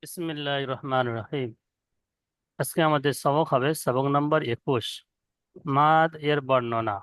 বিসমিল্লাহির রহমানির রহিম। আজকে আমাদের সবক হবে সবক নম্বর 21, মাদ এর বর্ণনা।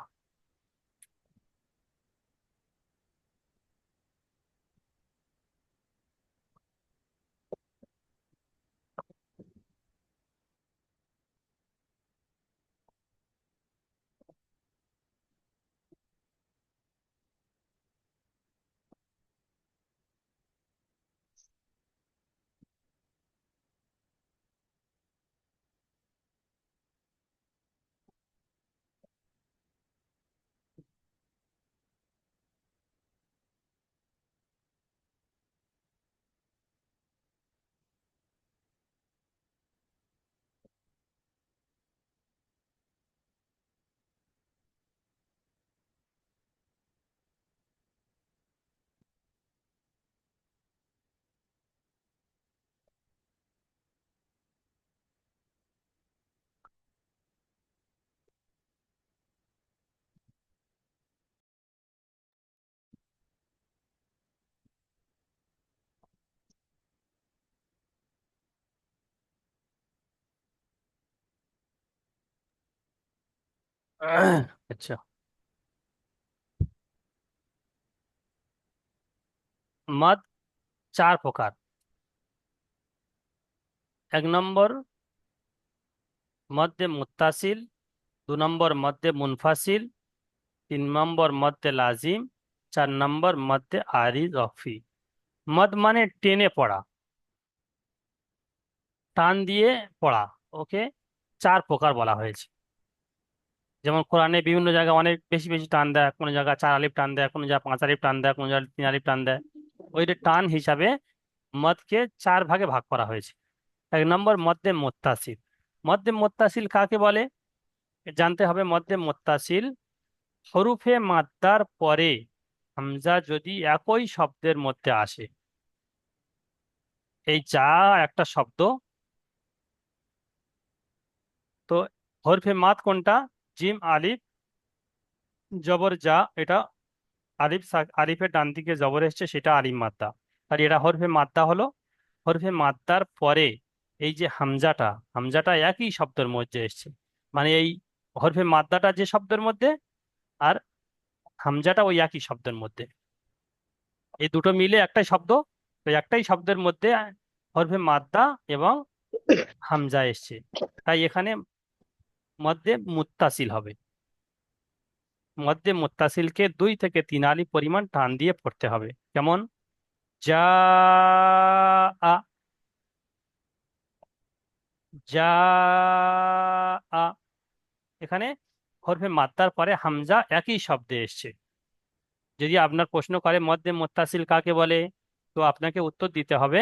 আচ্ছা, মাদ চার প্রকার। 1 নম্বর মধ্যে মুত্তাসিল, 2 নম্বর মধ্যে মুনফাসিল, 3 নম্বর মধ্যে লাজিম, 4 নম্বর মধ্যে আরিজ অফি। মদ মানে টেনে পড়া, টান দিয়ে পড়া। ওকে, চার প্রকার বলা হয়েছে। যেমন কোরআনে বিভিন্ন জায়গায় অনেক বেশি বেশি টান দেয়, কোনো জায়গায় 4 আলিফ টান দেয়, কোনো জায়গায় 5 আলিফ টান দেয়, কোনো জায়গায় 3 আলিফ টান দেয়। ওইটা টান হিসাবে মদকে চার ভাগে ভাগ করা হয়েছে। 1 নম্বর মধ্যে মুত্তাসিল। মধ্যে মুত্তাসিল কাকে বলে জানতে হবে। মধ্যে মুত্তাসিল হরুফে মাদ্দার পরে হামজা যদি একই শব্দের মধ্যে আসে। এই যা একটা শব্দ, তো হরফে মাদ কোনটা? জিম আলিফ জবর যা, এটা আলিফের ডান দিকে জবর এসছে, সেটা আলিফ মাদ্দা। আর এটা হরফে মাদ্দা হলো। হরফে মাদ্দার পরে এই যে হামজাটা, হামজাটা একই শব্দের মধ্যে এসছে। মানে এই হরফে মাদ্দাটা যে শব্দের মধ্যে, আর হামজাটা ওই একই শব্দের মধ্যে, এই দুটো মিলে একটাই শব্দ। তো একটাই শব্দের মধ্যে হরফে মাদ্দা এবং হামজা এসছে, তাই এখানে মধ্যে মুত্তাসিল হবে। মধ্যে মুত্তাসিলকে 2 থেকে 3 আলিফ পরিমাণ টান দিয়ে পড়তে হবে। কেমন? যা আ, যা আ। এখানে হরফে মাত্রার পরে হামজা একই শব্দে এসছে। যদি আপনার প্রশ্ন করে মধ্যে মুত্তাসিল কাকে বলে, তো আপনাকে উত্তর দিতে হবে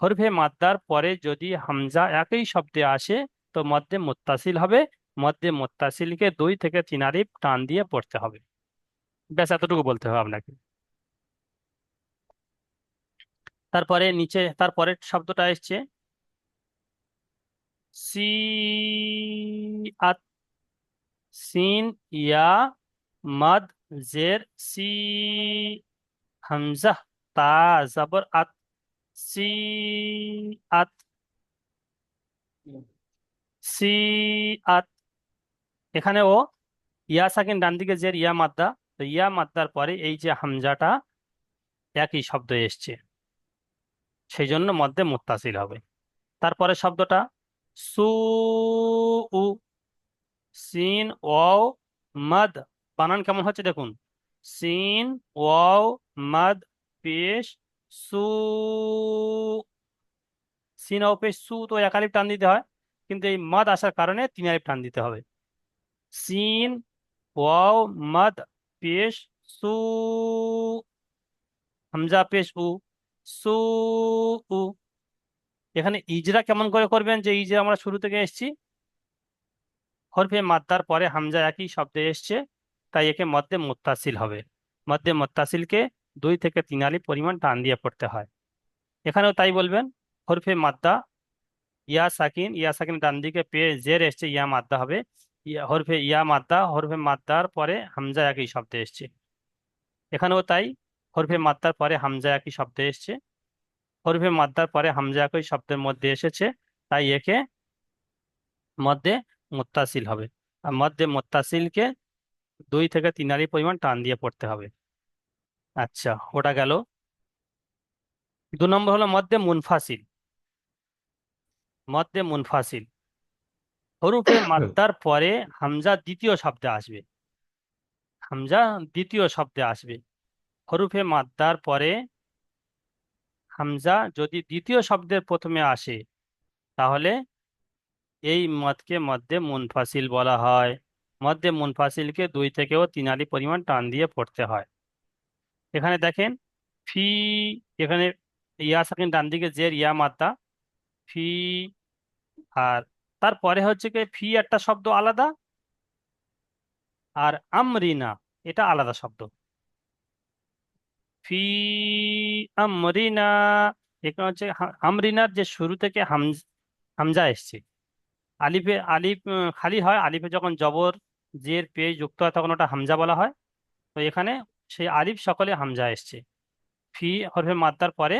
হরফে মাত্রার পরে যদি হামজা একই শব্দে আসে তো মধ্যে মুত্তাসিল হবে। মধ্যে মুত্তাসিলকে 2 থেকে 3 আলিফ টান দিয়ে পড়তে হবে। ব্যাস এতটুকু বলতে হবে আপনাকে। তারপরে নিচে তারপরের শব্দটা এসছে সি আত। সিন, ইয়া, মদ, জের, সি, হামজা, তা, জবর আত, সি আত, সি আত। এখানেও ইয়া সাকিন, ডান দিকে জের, ইয়া মাদ্দা। তো ইয়া মাদ্দার পরে এই যে হামজাটা একই শব্দ এসছে, সেই জন্য মধ্যে মুত্তাসিল হবে। তারপরে শব্দটা সু উ। সিন ওয়াও মদ, বানান কেমন হচ্ছে দেখুন। সিন ওয়াও মদ পেশ সু। সিন ওয়াও পেশ সু, তো 1 আলিফ টান দিতে হয়, কিন্তু এই মদ আসার কারণে 3 আলিফ টান দিতে হবে। সিন ওয়াও মদ পেশ সু, হামজা পেশ উ, সু উ। এখানে ইজরা কেমন করে করবেন, যে ইজরা আমরা শুরু থেকে এসেছি, হরফে মাদ্দার পরে হামজা একই শব্দে এসছে, তাই একে মধ্যে মুত্তাসিল হবে। মধ্যে মুত্তাসিলকে 2 থেকে 3 আলিফ পরিমাণ টান দিয়ে পড়তে হয়। এখানেও তাই বলবেন। হরফে মাদ্দা ইয়া সাকিন, ইয়া সাকিন ডান দিকে পেয়ে জের এসছে, ইয়া মাদ্দা হবে। হরফে ইয়া মাদ্দা, হরফে মাদ্দার পরে হামজা একই শব্দে এসছে। এখানেও তাই, হরফে মাদ্দার পরে হামজা একই শব্দে এসছে। হরফে মাদ্দার পরে হামজা একই শব্দের মধ্যে এসেছে, তাই একে মধ্যে মুত্তাসিল হবে। আর মধ্যে মুত্তাসিলকে 2 থেকে 3 আলি পরিমাণ টান দিয়ে পড়তে হবে। আচ্ছা, ওটা গেল। 2 নম্বর হলো মধ্যে মুনফাসিল। মধ্যে মুনফাসিল, হরফে মাদ্দার পরে হামজা দ্বিতীয় শব্দে আসবে। হামজা দ্বিতীয় শব্দে আসবে। হরফে মাদ্দার পরে হামজা যদি দ্বিতীয় শব্দের প্রথমে আসে, তাহলে এই মদকে মধ্যে মুনফাসিল বলা হয়। মধ্যে মুনফাসিলকে 2 থেকে 3 আলি পরিমাণ টান দিয়ে পড়তে হয়। এখানে দেখেন, ফি, এখানে ইয়া সাকিন ডান দিকে জের ইয়া মাদ্দা, ফি। আর তারপরে হচ্ছে কি, ফি একটা শব্দ আলাদা, আর আমরিনা এটা আলাদা শব্দ। ফি আমরিনা, এখানে হচ্ছে আমরিনার যে শুরু থেকে হামজা এসছে। আলিফে আলিফ খালি হয়, আলিফে যখন জবর জের পেশ যুক্ত হয় তখন ওটা হামজা বলা হয়। তো এখানে সেই আলিফ সকলে হামজা এসছে। ফি হরফে মাদ্দার পরে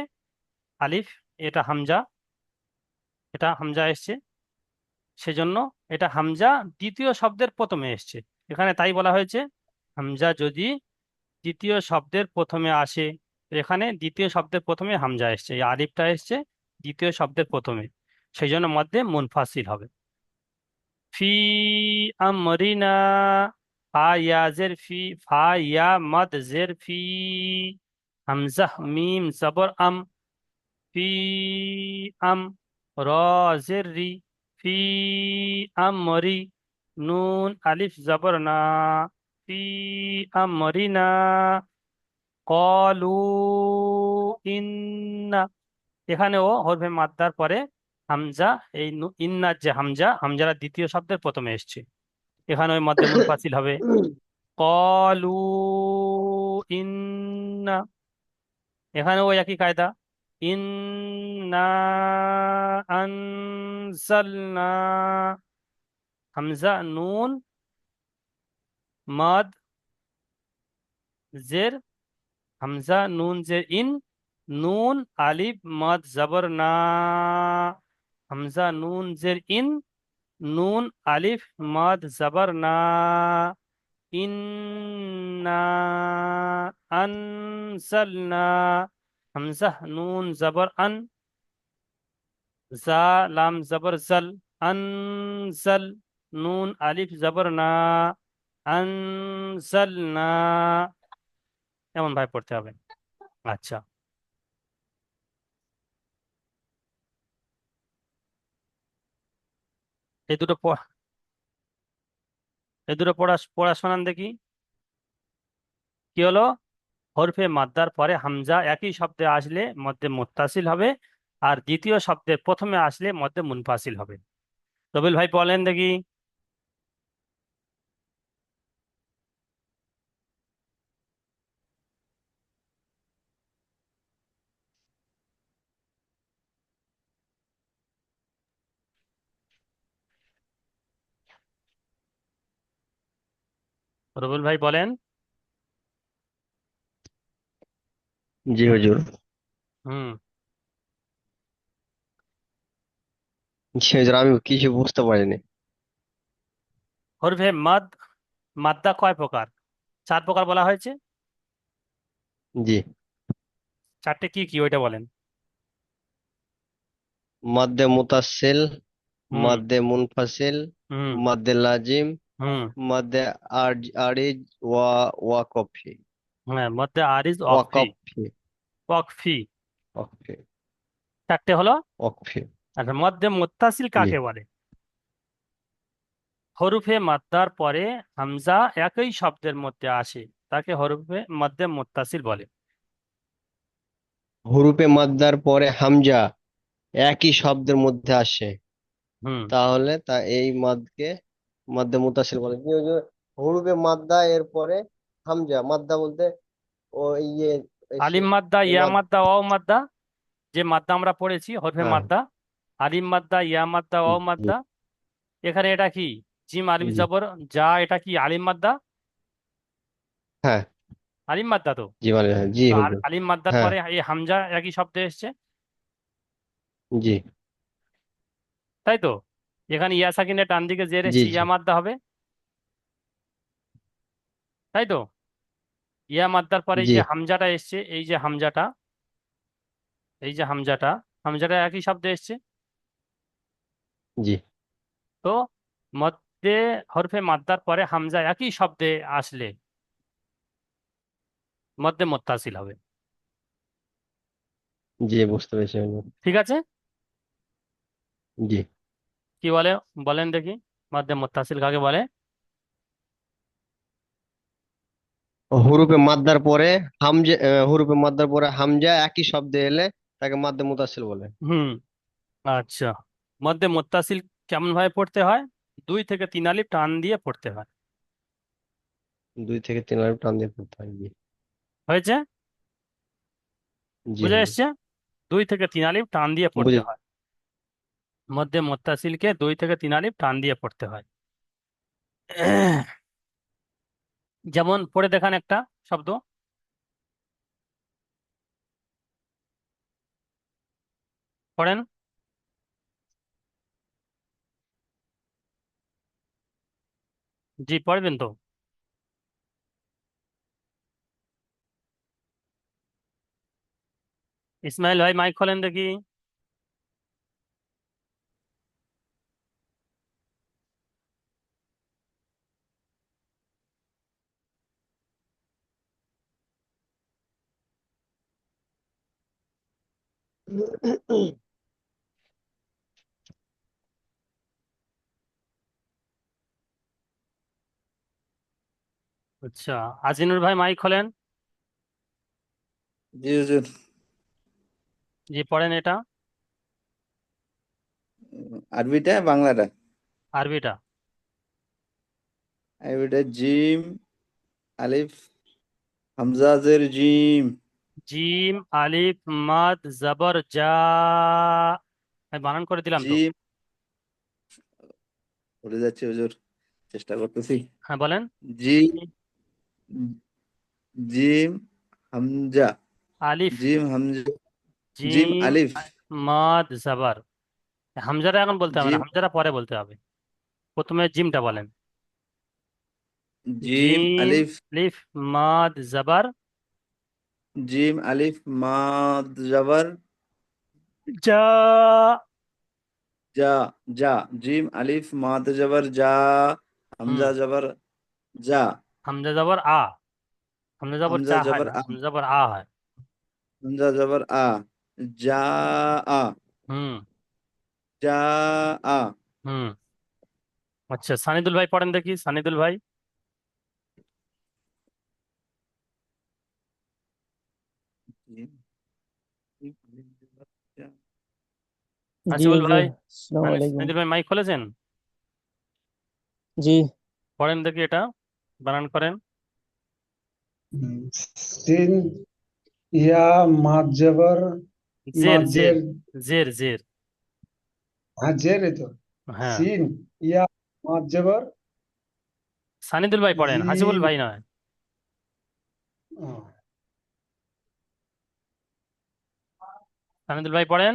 আলিফ, এটা হামজা, এটা হামজা এসছে, সেজন্য এটা হামজা দ্বিতীয় শব্দের প্রথমে এসছে। এখানে তাই বলা হয়েছে, হামজা যদি দ্বিতীয় শব্দের প্রথমে আসে, এখানে দ্বিতীয় শব্দের প্রথমে হামজা এসছে, এই আলিফটা এসছে দ্বিতীয় শব্দের প্রথমে, সেই জন্য মধ্যে মুনফাসিল হবে। ফি আমরিনা, ফা ইয়া জের ফি, ফা ইয়া মদ জের ফি, হামজা মিম জবর আম, ফি আম, র জের রি, ফি আমরি, নুন আলিফ জবর না, ফি আমরিনা, কলু ইন্না। এখানেও হরফে মাদ্দার পরে হামজা, এই ইন্নার যে হামজা, হামজারা দ্বিতীয় শব্দের প্রথমে এসছে, এখানে ওই মধ্যে মুনফাসিল হবে। কলু ইন্না, এখানে ওই একই কায়দা। ইন্না আনজালনা, হামজা নুন মদ জের, হামজা নুন জের ইন, নুন আলিফ মদ জবর না, হামজা নুন জের ইন, নুন আলিফ মদ জবর না, ইন্না আনজালনা, হামজা নুন জবর আন, জা লাম জবর জল, আনজল, নুন আলিফ জবর না, আনজালনা, এমন ভাবে পড়তে হবে। আচ্ছা, এই দুটো এই দুটো পড়া পড়া শোনান দেখি। কি হলো? হরফে মাদ্দার পরে হামজা একই শব্দে আসলে মধ্যে মুত্তাসিল হবে, আর দ্বিতীয় শব্দের প্রথমে আসলে মধ্যে মুনফাসিল হবে। রবিল ভাই বলেন দেখি। রবিল ভাই বলেন। জি হুজুর। হুম। জি হুজুর, আমি কিছু বুঝতে পারিনি। হরফে মাদ্দা কয় প্রকার? 4 প্রকার বলা হয়েছে। জি। 4টে কি কি ওইটা বলেন। মাদ্দে মুতাসিল, হুম। মাদ্দে মুনফাসিল, হুম। মাদ্দে লাজিম, হুম। মাদ্দে আরিজ, ওয়াকফি। হ্যাঁ, মধ্যে আরিজ অকফি। ওয়াকফি। অকফি, ওয়াকফি। 4টে হলো। ওয়াকফি। আচ্ছা, মধ্যে মুত্তাসিল জি। কাকে বলে? হরফে মাদ্দার পরে হামজা একই শব্দের মধ্যে আসে, তাকে হরফে মধ্যে মুত্তাসিল বলে। হুরুফে মাদ্দার পরে হামজা একই শব্দের মধ্যে আসে, হুম। তাহলে এই মাদকে মাদ্দে মুতাসিল বলে। জি হুজুর, হুরুফে মাদ্দা এর পরে হামজা, মাদ্দা বলতে ও ইয়ে এসে, আলিম মাদ্দা, এই ইয়া মাদ, মাদ্দা, ওয়াও মাদ্দা, যে মাদ্দা আমরা পড়েছি হরফে হ্যাঁ। মাদ্দা, আলিম মাদ্দা, ইয়া মাদ্দা, ওয়াও জি। মাদ্দা। এখানে এটা কি? জিম আলিফ জি। জবর যা, এটা কি আলিম মাদ্দা? হ্যাঁ। আলিম মাদ্দা তো। জি মানে, হ্যাঁ, জি তো হুজুর। আলিম মাদ্দার হ্যাঁ। পরে এই হামজা একই শব্দে এসছে, জি তাই তো? এখানে ইয়া সাকিনের ডান দিকে জের জি এসছে, জি ইয়া মাদ্দা হবে, তাই তো? ইয়া মাদ্দার পরে এই জি যে হামজাটা এসছে, এই যে হামজাটা, এই যে হামজাটা, হামজাটা একই শব্দে এসছে। জি তো মধ্যে হরফে মাদ্দার পরে হামজা একই শব্দে আসলে মধ্যে মুত্তাসিল হবে। জি, বুঝতে পেরেছি আমি। ঠিক আছে? জি, কি বলে, বলেন দেখি, মধ্যে মুত্তাসিল কাকে বলে? হুরুফে মাদ্দার পরে হামজা, হুরুফে মাদ্দার পরে হামজা একই শব্দে এলে তাকে মাদ্দে মুতাসিল বলে। হুম। আচ্ছা, মধ্যে মুত্তাসিল কেমন ভাবে পড়তে হয়? 2 থেকে 3 আলিফ টান দিয়ে পড়তে হয়। 2 থেকে 3 আলিফ টান দিয়ে পড়তে হয়। জি হয়েছে? জি বুঝে হুজুর। এসছে? 2 থেকে 3 আলিফ টান দিয়ে পড়তে বুঝে। হয়। মধ্যে মুত্তাসিলকে 2 থেকে 3 আলিফ টান দিয়ে পড়তে হয়। যেমন পড়ে দেখান একটা শব্দ, পড়েন। জি, পড়বেন তো। ইসমাইল ভাই মাইক খোলেন দেখি। আচ্ছা, আজিনুর ভাই মাইক খোলেন। জি হুজুর। জি, পড়েন এটা। আরবিটা বাংলাটা? আরবিটা। আরবিটা জিম আলিফ হামজা জের জিম। জিম আলিফ মাদ জবর জা। আমি বানান করে দিলাম তো। জিম, ভুলে যাচ্ছি হুজুর, চেষ্টা করতেছি। হ্যাঁ, বলেন। জিম, জিম হামজা, আলিফ, জিম হামজা, জিম জিম আলিফ, মাদ জবর। হামজাটা এখন বলতে হবে না, জিম, হামজাটা পরে বলতে হবে। প্রথমে জিমটা বলেন। জিম জিম আলিফ, আলিফ মাদ জবর জিম আলিফ মাদ জবর জা। যা, যা, জিম আলিফ মাদ জবর যা, হুম। হামজা জবর যা, হামজা জবর আ। হামজা জবর হামজা চা হয় জবর না, আ, হামজা জবর আ হয়। হামজা জবর আ, যা আ, হুম। যা আ। হুম। আচ্ছা, সানিদুল ভাই পড়েন দেখি, সানিদুল ভাই। জি আসিফুল হুজুর, ভাই, আসসালামু আলাইকুম। সানিদুল ভাই মাইক খুলেছেন? জি। পড়েন দেখি এটা, বানান করেন। সিন ইয়া মাদ জবর জের জের, মাঝের। জের জের। হ্যাঁ জেরে তো। হ্যাঁ, সিন ইয়া মাদ জবর সানিদুল ভাই পড়েন, জি। হাসিবুল ভাই নয়। আহ, সানিদুল ভাই পড়েন।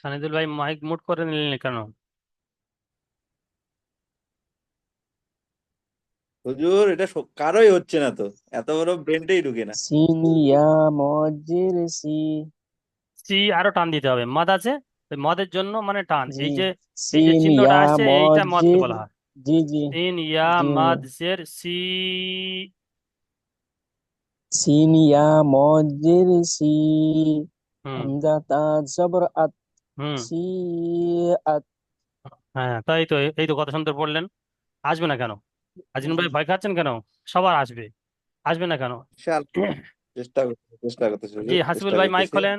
সানিদুল ভাই মাইক মুট করে নিলেন কেন? হুজুর, এটা কারোই হচ্ছে না তো, এত বড় ব্রেনটাই ঢুকে না। সিন ইয়া মজের সি। সি আরো টান দিতে হবে, মদ আছে, ওই মদের জন্য মানে টান, জি। এই যে, এই যে সিন চিহ্নটা ইয়া আছে এইটা মদকে মজের। বলা হয়। জি জি। তিন ইয়া জি মাদ হুজুর। জের সি। সিন ইয়া মজের সি। হুম। হামজা তা জবর আত। হুম। সি আত। হ্যাঁ, তাই তো, এই তো কত সুন্দর পড়লেন। আসবে না কেন? আজিম ভাই ভয় খাচ্ছেন কেন? সবার আসবে, আসবে না কেন? বিশাল, চেষ্টা করতেছি জি, হুজুর, হাসিবুল চেষ্টা ভাই মাইক করতেছি। খোলেন।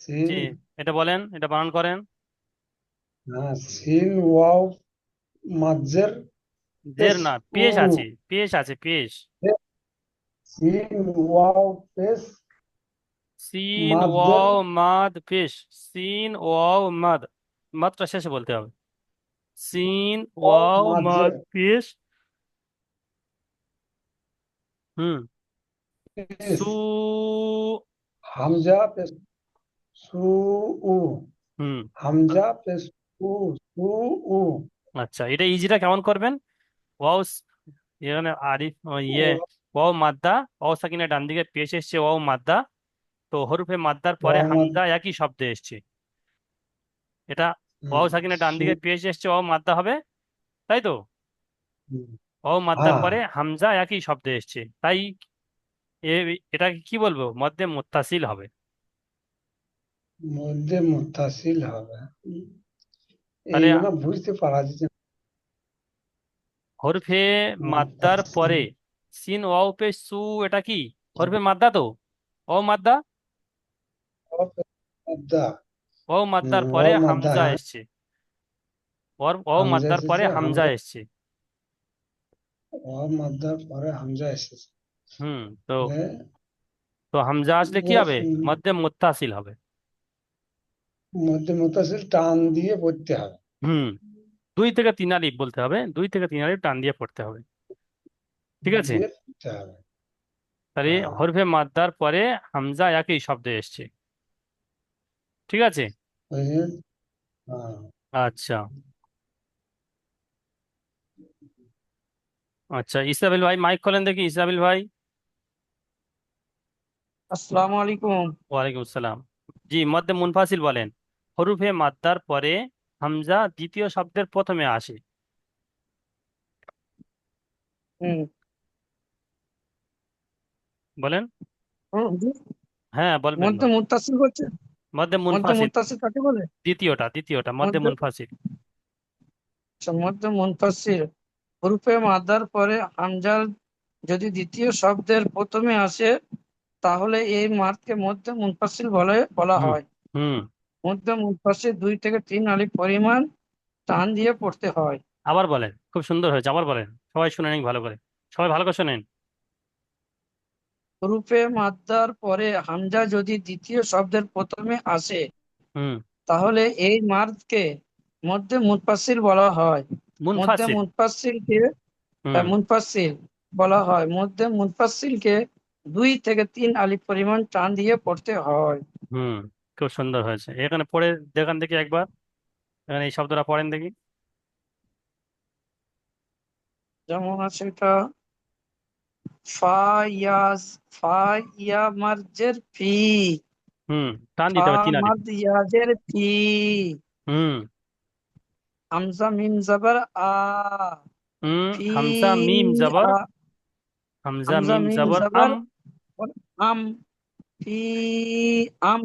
সিন। জি, এটা বলেন, এটা বানান করেন। হ্যাঁ সিন ওয়াও মাঝের জের পেশ না, উ। পেশ আছে, পেশ আছে, পেশ। সিন ওয়াও পেশ সিন মাঝের। ওয়াও মাদ পেশ। সিন ওয়াও মাদ। মাত্রা শেষে বলতে হবে। সিন ওয়াও ওয়াও মাঝের মদ পেশ। হুম। পেশ সু। হামজা পেশ সু উ হুম। হামজা পেশ উ সু উ আচ্ছা, এটা ইজিটা কেমন করবেন? ওয়াও এখানে আরিফ ইয়ে ও- ওয়াও মাদ্দা, ওয়াও সাকিনের ডান দিকে পেশ এসছে ওয়াও মাদ্দা, তো হরফে মাদ্দার পরে ওয়াও মাদ হামজা একই শব্দে এসছে। এটা ওয়াও সাকিনের ডান সু দিকে পেশ এসছে ওয়াও মাদ্দা হবে, তাই তো? হুম, ওয়াও মাদ্দার হ্যাঁ পরে হামজা একই শব্দে এসছে, তাই এটাকে কি বলবো, মধ্যে মুত্তাসিল হবে। মধ্যে মুত্তাসিল হবে তাহলে এইগুলো বুঝতে পারা যাচ্ছে না। হরফে মাদ্দার মুত্তাসিল পরে সিন ওয়াও পেশ সু, এটা কি হরফে মাদ্দা তো? ওয়াও মাদ্দা। ওয়াও পেশ মাদ্দা ওয়াও মাদ্দার পরে ওয়াও মাদ্দা হামজা হ্যাঁ এসছে, ওয়াও হামজা মাদ্দার পরে এসেছে হামজা হামজা এসছে। ওয়াও মাদ্দার পরে হামজা এসেছে হুম। তো তাহলে তো হামজা আসলে কি হবে? মধ্যে মুত্তাসিল হবে। মধ্যে মুত্তাসিল টান দিয়ে পড়তে হবে হুম। 2 থেকে 3 আলিফ বলতে হবে, 2 থেকে 3 আলিফ টান দিয়ে পড়তে হবে। ঠিক টান আছে। দিয়ে পড়তে হবে তাহলে হ্যাঁ হরফে মাদ্দার পরে হামজা একই শব্দে এসছে। ঠিক আছে। ওই যে, হ্যাঁ আচ্ছা। আচ্ছা, ইসরাবিল ভাই মাইক খোলেন দেখি, ইসরাবিল ভাই। আসসালামু আলাইকুম। ওয়ালাইকুম আসসালাম। জি, মধ্যে মুনফাসিল বলেন। হরফে মাদ্দার পরে হামজা দ্বিতীয় শব্দের প্রথমে আসে। হুম বলেন। হুজুর, হ্যাঁ, বলবেন মধ্যে বল। মুত্তাসিল হচ্ছে, মধ্যে মধ্যে মুনফাসিল। মুত্তাসিল কাকে বলে? দ্বিতীয়টা মধ্যে মধ্যে মুনফাসিল। মধ্যে মুত্তাসিল হরফে মাদার পরে হামজার যদি দ্বিতীয় শব্দের প্রথমে আসে, তাহলে এই মাদকে মধ্যে মুনফাসিল বলা হুম। হয়। হুম। মধ্যে মুনফাসিল 2 থেকে 3 আলিফ পরিমাণ টান দিয়ে পড়তে হয়। আবার বলেন, খুব সুন্দর হয়েছে, আবার বলেন, সবাই শুনে নিন ভালো করে, সবাই ভালো করে শোনেন। হরফে মাদার পরে হামজা যদি দ্বিতীয় শব্দের প্রথমে আসে, হুম। তাহলে এই মাদকে মধ্যে মুনফাসিল বলা হয়। মধ্যে মুনফাসিল। মুনফাসিলকে হুম। মুনফাসিল বলা হয়। মধ্যে মুনফাসিলকে 2 থেকে 3 আলিফ পরিমাণ টান দিয়ে পড়তে হয়। হুম। খুব সুন্দর হয়েছে, এখানে পড়ে দেখান দেখি একবার, এখানে এই শব্দটা পড়েন দেখি। যেমন আছে এটা, ফা ইয়াজ, ফা ইয়া মার্জের ফি, হুম। টান ফা দিতে হবে 3 আলিফ। মাদ ইয়াজের ফি, হুম। হামজা মিম জবর আ, হুম। ফি হামজা মিম জবর, আ, হামজা হামজা মিম মিম জবর জবর আম। আম, ফি আম,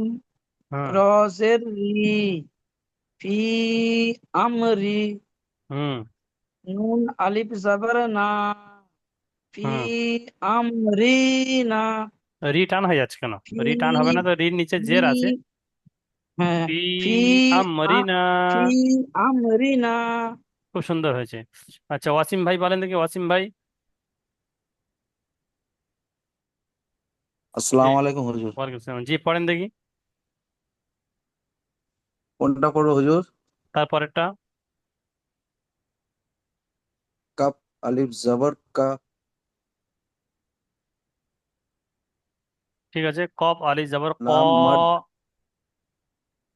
হ্যাঁ। রজের রি, ফি আমরি, হুম। নুন আলিফ জবর না, ফি হুম। আমরিনা, রি টান হয়ে যাচ্ছে কেন? ফি রি টান হবে না তো, রির নিচে ফি জের আছে। হ্যাঁ, ফি ফি আ আমরিনা। ফি আমরিনা। খুব সুন্দর হয়েছে। আচ্ছা, ওয়াসিম ভাই বলেন দেখি, ওয়াসিম ভাই। জি। আসসালামু আলাইকুম হুজুর। ওয়ালাইকুম আসসালাম। জি, পড়েন দেখি। কোনটা করবো হুজুর? তারপরেরটা। কাপ আলিফ জবর কা, ঠিক আছে, কফ আলিফ জবর ক। লাম মাদ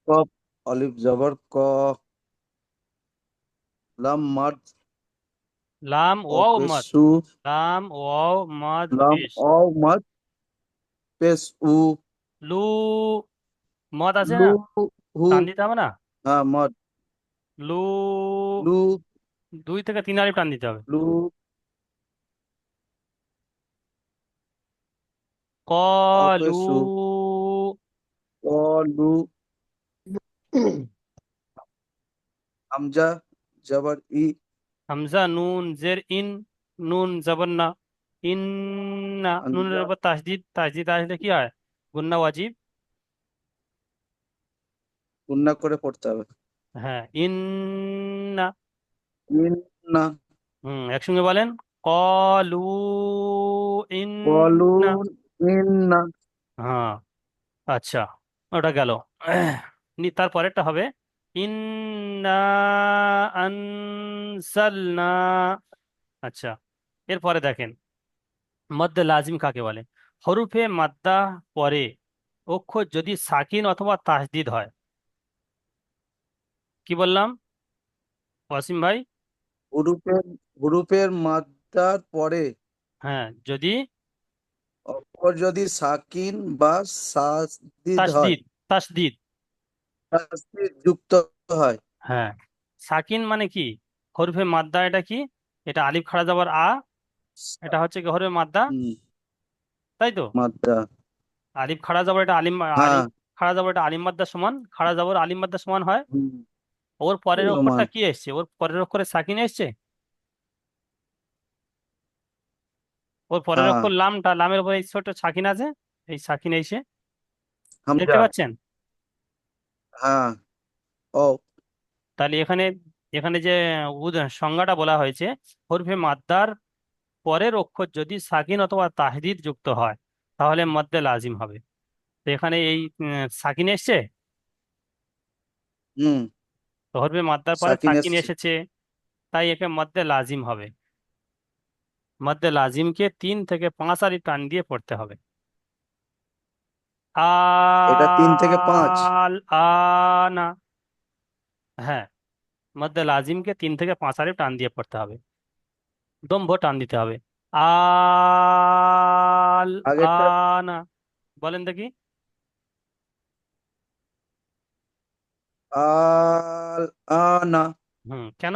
কপ আলিফ জবর ক, লাম মাদ লাম ও ওয়াও পেশ মদ। সু, লাম ওয়াও মদ লাম পেশ। ও মাদ পেশ উ, লু। মদ আছে লু না, হু, টান দিতে হবে না। হ্যাঁ মদ, লু। লু 2 থেকে 3 আলিফ টান দিতে হবে। লু ও পেশ কলু। সু, ক লু, হামজা জবর ই, হামজা নুন জের ইন, নুন জবর না, ইন না, নুনের হামজা উপর তাসদিদ, তাসদিদ আসলে কি হয়? গুন্না ওয়াজিব। গুণনা করে পড়তে হবে। হ্যাঁ, ইন না। ইন না, একসঙ্গে বলেন। কলু ইন কলু না। ইন না, হ্যাঁ। আচ্ছা, ওটা গেল। তারপরেরটা হবে ইন্না আনসালনা। আচ্ছা, এরপরে দেখেন মদ্দে লাজিম কাকে বলে। হরফে মাদ্দা পরে অক্ষর যদি সাকিন অথবা তাসদিদ হয়। কি বললাম ওয়াসিম ভাই? হুরুফের হুরুফের মাত্রার পরে হ্যাঁ, যদি অক্ষর যদি সাকিন বা সাসদিদ হয়, তাসদিদ, তাসদিদ। তাসদিদ যুক্ত হয়। হ্যাঁ, সাকিন মানে কি? হরফে মাদ্দা এটা কি? এটা আলিফ খাড়া জবর আ, এটা হচ্ছে কি হরফে মাদ্দা, হুম, তাই তো? মাত্রা। আলিফ খাড়া জবর এটা আলিম, হ্যাঁ। আলিফ খাড়া জবর এটা আলিম মাদ্দা সমান, খাড়া জবর আলিম মাদ্দা সমান হয়। হুম, ওর পরের সমান। অক্ষরটা কি এসছে? ওর পরের অক্ষরে সাকিন এসছে। ওর পরের হ্যাঁ, অক্ষর লামটা, লামের উপরে এই ছোট সাকিন আছে, এই সাকিন এসে, দেখতে হামজা। পাচ্ছেন? হ্যাঁ। ও। তাহলে এখানে, এখানে যে সংজ্ঞাটা বলা হয়েছে, হরফে মাদ্দার পরের অক্ষর যদি সাকিন অথবা তাহদিদ যুক্ত হয় তাহলে মদ্দে লাজিম হবে। তো এখানে এই সাকিন এসছে, হুম। তো হরফে মাদ্দার পরে সাকিন সাকিন এসছে। এসেছে, তাই একে মদ্দে লাজিম হবে। মদ্দে লাজিমকে 3 থেকে 5 আলিফ টান দিয়ে পড়তে হবে। এটা 3 থেকে 5। আল আনা। হ্যাঁ, মদ্দে লাজিমকে 3 থেকে 5 আলিফ টান দিয়ে পড়তে হবে, দম্ভ টান দিতে হবে। আল আগেরটা আনা, বলেন দেখি। আল আনা। কেন?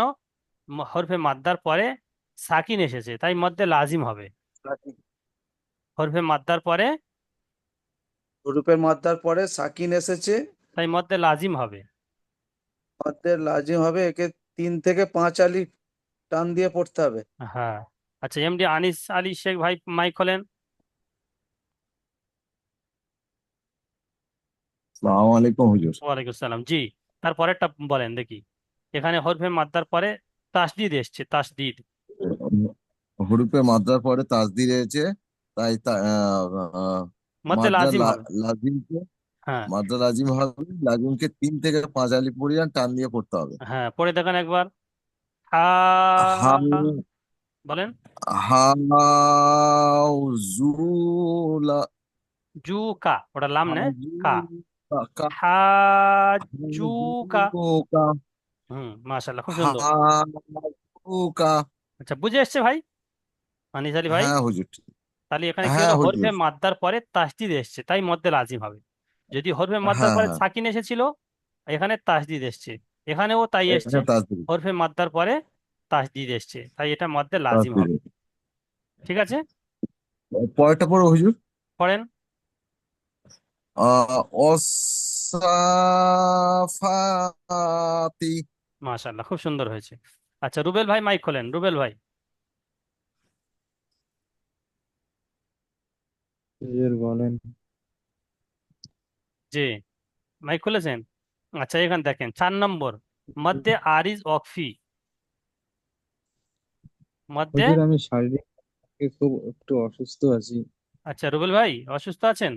হরফে মাদ্দার পরে সাকিন এসেছে তাই মদ্দে লাজিম হবে। হরফে মাদ্দার পরে, হুরুফের মাত্রার পরে সাকিন এসেছে, তাই মদ্দে লাজিম হবে। মাত্রের লাজিম হবে। একে 3 থেকে 5 আলিফ টান দিয়ে পড়তে হবে। হ্যাঁ। আচ্ছা, এমডি আনিস আলী শেখ ভাই মাইক খোলেন। সালাম আলাইকুম হুজুর। ওয়ালাইকুম সালাম, জি। তারপরেরটা বলেন দেখি। এখানে হরফে মাদ্দার পরে তাসদিদ এসছে, তাসদিদ। হরুপে মাদ্রার পরে তাসদিদ হয়েছে, তাই মদ্দে মাদ্রা লাজিম হবে। লাজিমকে, হ্যাঁ, মাদ্রা লাজিম হবে, লাজিমকে 3 থেকে 5 আলিফ পরিমাণ টান দিয়ে পড়তে হবে। হ্যাঁ, পড়ে দেখেন একবার। হা, হাউ বলেন। হাউজুলা জু কা, ওটা লাম নে, কা। হাজুকা হাজুকা। হাজুকা মাশাআল্লাহ, খুব সুন্দর। হাজুকা। আচ্ছা, বুঝে এসছে ভাই, আনিস আলী ভাই? হ্যাঁ হুজুর। তাহলে এখানে কি হ্যাঁ হলো, হরফে হুজুর। মাদ্দার পরে তাসদিদ এসছে তাই মদ্দে লাজিম হবে। যদি হরফে মাদ্দার হ্যাঁ পরে হ্যাঁ, সাকিন এসেছিল, এখানে তাসদিদ এসছে, এখানেও তাই এসছে, এখানে তাসদিদ। হরফে মাদ্দার পরে তাসদিদ এসছে, তাই এটা মদ্দে লাজিম হবে। তাসদিদ। ঠিক আছে, পরেরটা পড়ো হুজুর। পড়েন। অসাফাতি। মাশাআল্লাহ, খুব সুন্দর হয়েছে। আচ্ছা, রুবেল ভাই মাইক খোলেন, রুবেল ভাই। হুজুর বলেন। জি, মাইক খুলেছেন? আচ্ছা, এখানে দেখেন 4 নম্বর, মধ্যে আরিজ অকফি। মধ্যে, হুজুর আমি শারীরিক খুব একটু অসুস্থ আছি। আচ্ছা রুবেল ভাই অসুস্থ আছেন?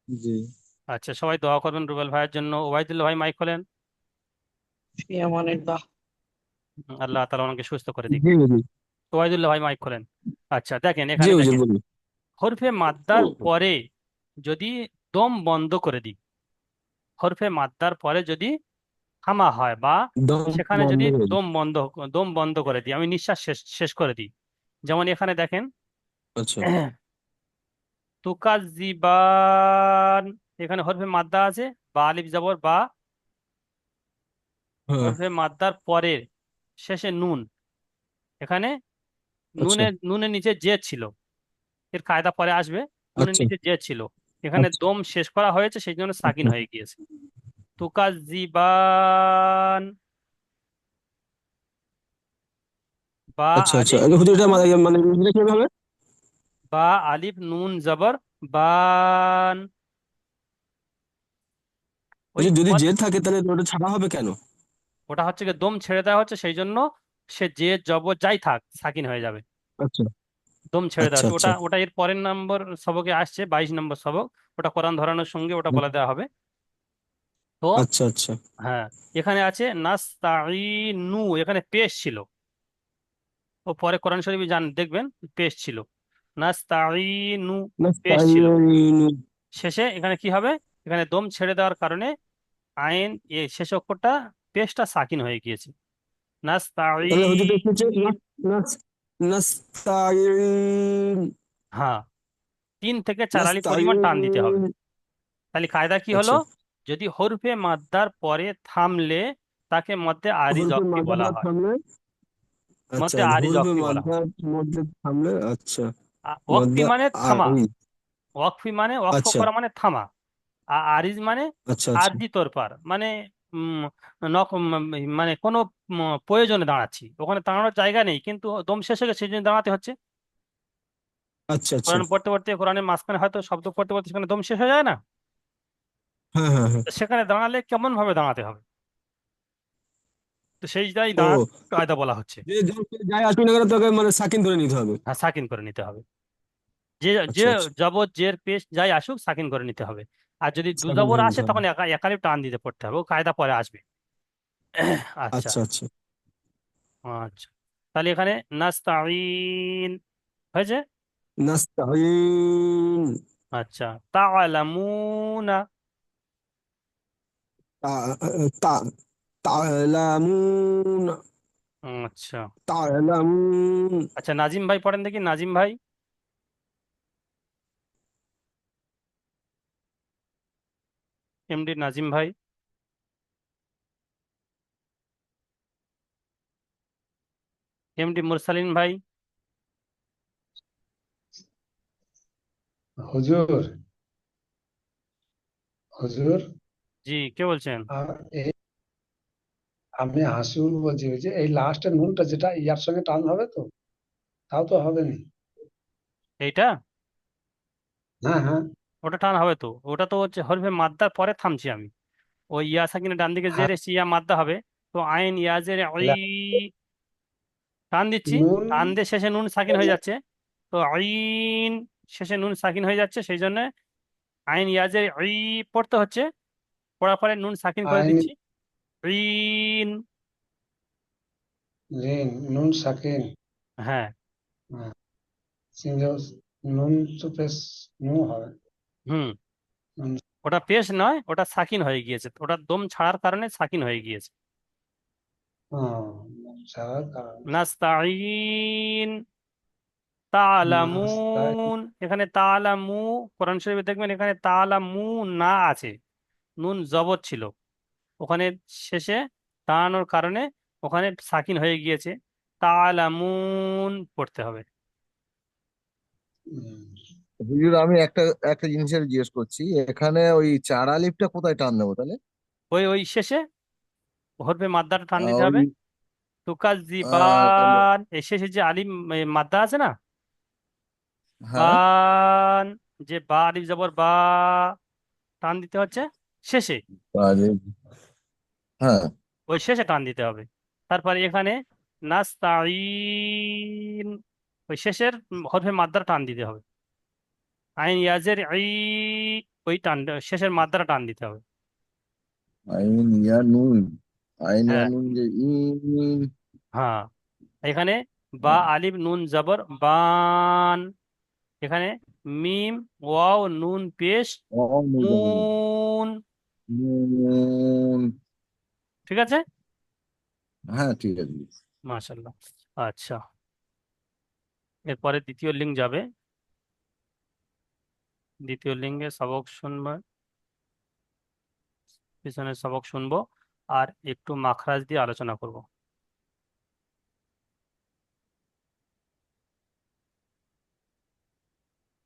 জি। আচ্ছা, সবাই দোয়া করবেন রুবেল ভাইয়ের জন্য। ওবায়দুল্লাহ ভাই মাইক খোলেন। ফি আমানিল্লাহ। আল্লাহ তাআলা ওনাকে সুস্থ করে দিক। জি হুজুর। ওবায়দুল্লাহ ভাই মাইক খোলেন। আচ্ছা, দেখেন জি এখানে হুজুর দেখেন, বলুন। হরফে মাদ্দার পরে যদি দম বন্ধ করে দিই, হরফে মাদ্দার পরে যদি থামা হয় বা দম সেখানে বন্ধ যদি করে দিন। দম বন্ধ করে দিই, আমি নিঃশ্বাস শেষ শেষ করে দিই। যেমন এখানে দেখেন, আচ্ছা। তুকাজিবান, এখানে হরফে মাদ্দা আছে, বা আলিফ জবর বা, হ্যাঁ। হরফে মাদ্দার পরের শেষে নুন, এখানে আচ্ছা নুনের নিচে জেদ ছিল, এর কায়দা পরে আসবে। নুনের আচ্ছা নিচে জেদ ছিল, এখানে আচ্ছা দম শেষ করা হয়েছে সেই জন্য সাকিন আচ্ছা হয়ে গিয়েছে। তুকাজিবান, বা আচ্ছা আচ্ছা। আলিফ হুজুর এটা নুন, মানে এটা কিভাবে হবে? বা আলিফ নুন জবর বান। ওই হুজুর যদি পর, জেদ থাকে তাহলে ওটা ছাড়া হবে কেন? ওটা হচ্ছে কি দম ছেড়ে দেওয়া হচ্ছে সেই জন্য, সে যে জবর যাই থাক সাকিন হয়ে যাবে। আচ্ছা দম ছেড়ে দেওয়া আচ্ছা হচ্ছে, আচ্ছা ওটা ওটা এর পরের নম্বর সবকে আসছে, 22 নম্বর সবক, ওটা কোরআন ধরানোর সঙ্গে ওটা বলে দেওয়া হবে। তো আচ্ছা আচ্ছা হ্যাঁ, এখানে আছে নাস্তাইনু, এখানে পেশ ছিল। ও পরে কোরআন শরীফে দেখবেন পেশ ছিল, নাস্তাইনু পেশ ছিল। নাস্তাইনু। শেষে এখানে কি হবে, এখানে দম ছেড়ে দেওয়ার কারণে আইন শেষ অক্ষরটা পেশটা সাকিন হয়ে গিয়েছে। তাহলে হুজুর দেখতে হচ্ছে নাস্তাইন। নাস নাস্তাইন হ্যাঁ, 3 থেকে 4 আলিফ পরিমাণ টান দিতে হবে। নাস্তাইন। তাহলে কায়দা কি হলো, আচ্ছা, যদি হরফে মাদ্দার পরে থামলে তাকে মধ্যে আরিজ হরফে অক্ফি মাদ্দা বলা পর হয়। থামলে, আচ্ছা মধ্যে আরিজ হরফে অক্ফি বলা হয়। মাদ্দার মধ্যে থামলে, আচ্ছা ওয়াকফি মধ্যে মানে থামা, আরি। ওয়াকফি মানে ওয়াকফ আচ্ছা করা মানে থামা। আরিজ মানে আচ্ছা আচ্ছা আরজি তোরপার, মানে উম, মানে কোনো প্রয়োজনে দাঁড়াচ্ছি, ওখানে দাঁড়ানোর জায়গা নেই কিন্তু দম শেষ হয়ে গেছে সেই জন্য দাঁড়াতে হচ্ছে। আচ্ছা আচ্ছা। কোরআন পড়তে পড়তে, কোরআনের মাঝখানে হয়তো শব্দ পড়তে পড়তে সেখানে দম শেষ হয়ে যায় না, হ্যাঁ হ্যাঁ হ্যাঁ। তো সেখানে দাঁড়ালে কেমন ভাবে দাঁড়াতে হবে, তো সেইটাই ও, দাঁড়ার কায়দা বলা হচ্ছে। যে যাই আসুক না কেন তোকে মানে সাকিন ধরে নিতে হবে। হ্যাঁ, সাকিন করে নিতে হবে। যে যে আচ্ছা আচ্ছা, জবর জের পেশ যাই আসুক সাকিন করে নিতে হবে। আর যদি দু সাকিন জবর ধরে আসে নিতে হবে। তখন একালিপ টান দিতে পড়তে হবে, ও কায়দা পরে আসবে। আচ্ছা। আচ্ছা আচ্ছা। আচ্ছা, তাহলে এখানে নাস্তাইন হয়েছে। নাস্তাইন। আচ্ছা, তাআলামুনা। তা তা তা'লামুন। আচ্ছা। তা'লামুন। আচ্ছা, নাজিম ভাই পড়েন দেখি, নাজিম ভাই, এমডি নাজিম ভাই, এমডি মুরসালিন ভাই। হুজুর, হুজুর, জি, কে বলছেন? এই আমি হাসিবুল বলছি। ওই যে এই লাস্টের নুনটা যেটা ইয়ার সঙ্গে টান হবে তো, তাও তো হবে না। এইটা, হ্যাঁ হ্যাঁ ওটা টান হবে তো, ওটা তো হচ্ছে হরফে মাদ্দার পরে থামছি আমি। ওই ইয়া সাকিনের ডান দিকে হ্যাঁ। জের এসে ইয়া মাদ্দা হবে, তো আইন ইয়াজের ওই লা- টান দিচ্ছি, নুন টান দিয়ে শেষে নুন সাকিন হয়ে যাচ্ছে, তো আইন শেষে নুন সাকিন হয়ে যাচ্ছে, সেই জন্য আইন ইয়াজের ওই পড়তে হচ্ছে, পড়ার পরে নুন সাকিন করে আইন দিচ্ছি, ইন। লিন নুন সাকিন। হ্যাঁ। হ্যাঁ, সিঙ্গেল নুন তো পেশ নু হবে। হুম। নুন ওটা পেশ নয়, ওটা সাকিন হয়ে গিয়েছে, ওটা দম ছাড়ার কারণে সাকিন হয়ে গিয়েছে। ছাড়ার কারণ নাস্তাইন নাস্তায় তালামুন, এখানে তালামু, কোরআন শরীফে দেখবেন এখানে তালামু না আছে, নুন জবর ছিল ওখানে, শেষে টানানোর কারণে ওখানে সাকিন হয়ে গিয়েছে, তালামুন পড়তে হবে। উম, হুজুর আমি একটা একটা জিনিসের জিজ্ঞেস করছি, এখানে ওই চার আলিফটা কোথায় টান দেবো তাহলে? ওই ওই শেষে হরফে মাদ্দাটা টান দিতে ওই হবে। তুকাজ্জিবান, এই শেষে যে আলিম মাদ্দা আছে না, হ্যাঁ, বান, যে বা আলিফ জবর বা, টান দিতে হচ্ছে শেষে, হ্যাঁ। ওই শেষে টান দিতে হবে। তারপরে এখানে নাস্তাইন, ওই শেষের হরফে মাদ্দার টান দিতে হবে। আইন ইয়াজের ওই টান, শেষের মাদ্দাটা টান দিতে হবে। আইন ইয়া নুন, আইন ইয়া হ্যাঁ। নুন যে ইন। হ্যাঁ, এখানে বা আলিফ নুন জবর বান, এখানে মিম ওয়াও নুন পেশ উন। নুন। ঠিক আছে, হ্যাঁ ঠিক আছে। মাশাল্লাহ। আচ্ছা, এরপরে দ্বিতীয় লিঙ্ক যাবে, দ্বিতীয় লিঙ্গে সবক শুনবে, পিছনে সবক শুনবো আর একটু মাখরাজ দিয়ে আলোচনা করব।